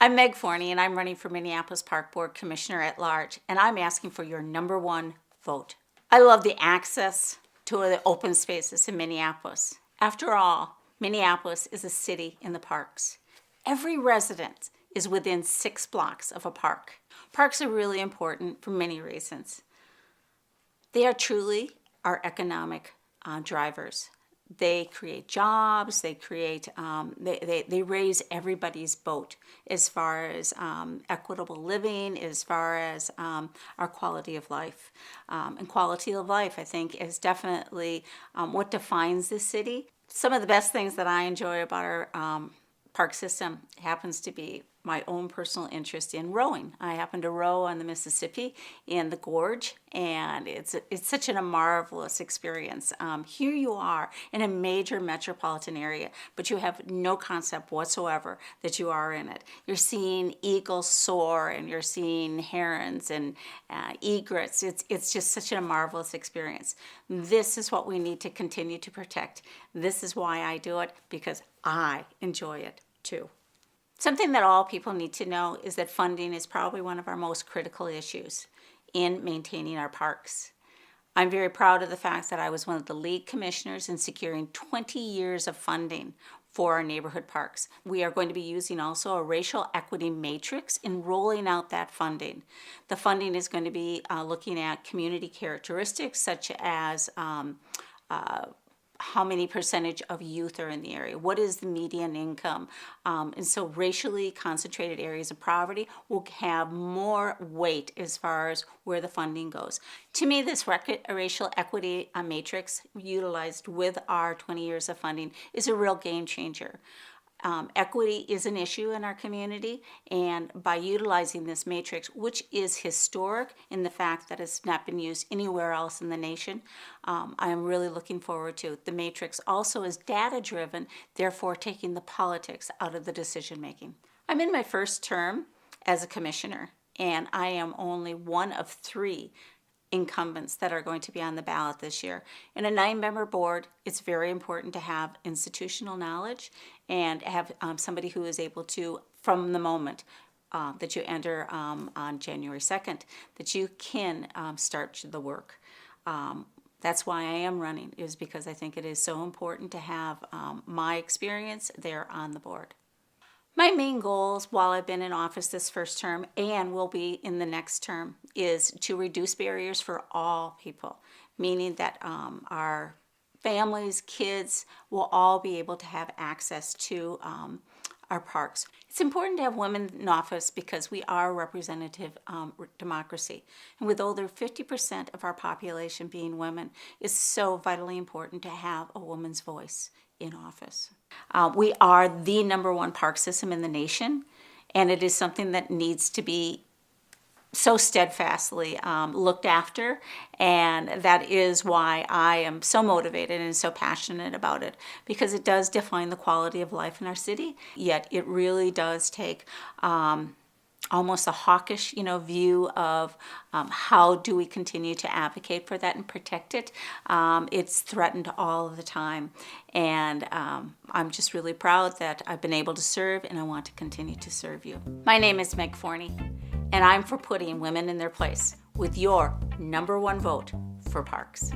I'm Meg Forney, and I'm running for Minneapolis Park Board Commissioner at Large, and I'm asking for your #1 vote. I love the access to the open spaces in Minneapolis. After all, Minneapolis is a city in the parks. Every resident is within 6 blocks of a park. Parks are really important for many reasons. They are truly our economic drivers. They create jobs, they create, they raise everybody's boat as far as equitable living, as far as our quality of life. And quality of life, I think, is definitely what defines this city. Some of the best things that I enjoy about our park system happens to be my own personal interest in rowing. I happen to row on the Mississippi in the gorge, and it's such a marvelous experience. Here you are in a major metropolitan area, but you have no concept whatsoever that you are in it. You're seeing eagles soar, and you're seeing herons and egrets. It's just such a marvelous experience. This is what we need to continue to protect. This is why I do it, because I enjoy it too. Something that all people need to know is that funding is probably one of our most critical issues in maintaining our parks. I'm very proud of the fact that I was one of the lead commissioners in securing 20 years of funding for our neighborhood parks. We are going to be using also a racial equity matrix in rolling out that funding. The funding is going to be looking at community characteristics such as how many percentage of youth are in the area, what is the median income, and so racially concentrated areas of poverty will have more weight as far as where the funding goes. To me, this racial equity matrix utilized with our 20 years of funding is a real game changer. Equity is an issue in our community, and by utilizing this matrix, which is historic in the fact that it's not been used anywhere else in the nation, I am really looking forward to it. The matrix also is data-driven, therefore taking the politics out of the decision-making. I'm in my first term as a commissioner, and I am only one of 3 incumbents that are going to be on the ballot this year. In a 9-member board, it's very important to have institutional knowledge and have somebody who is able to, from the moment that you enter on January 2nd, that you can start the work. That's why I am running, is because I think it is so important to have my experience there on the board. My main goals while I've been in office this first term and will be in the next term is to reduce barriers for all people, meaning that our families, kids will all be able to have access to our parks. It's important to have women in office because we are a representative democracy. And with over 50% of our population being women, it's so vitally important to have a woman's voice in office. We are the #1 park system in the nation, and it is something that needs to be so steadfastly looked after, and that is why I am so motivated and so passionate about it, because it does define the quality of life in our city, yet it really does take almost a hawkish, view of how do we continue to advocate for that and protect it. It's threatened all the time, and I'm just really proud that I've been able to serve, and I want to continue to serve you. My name is Meg Forney, and I'm for putting women in their place with your #1 vote for parks.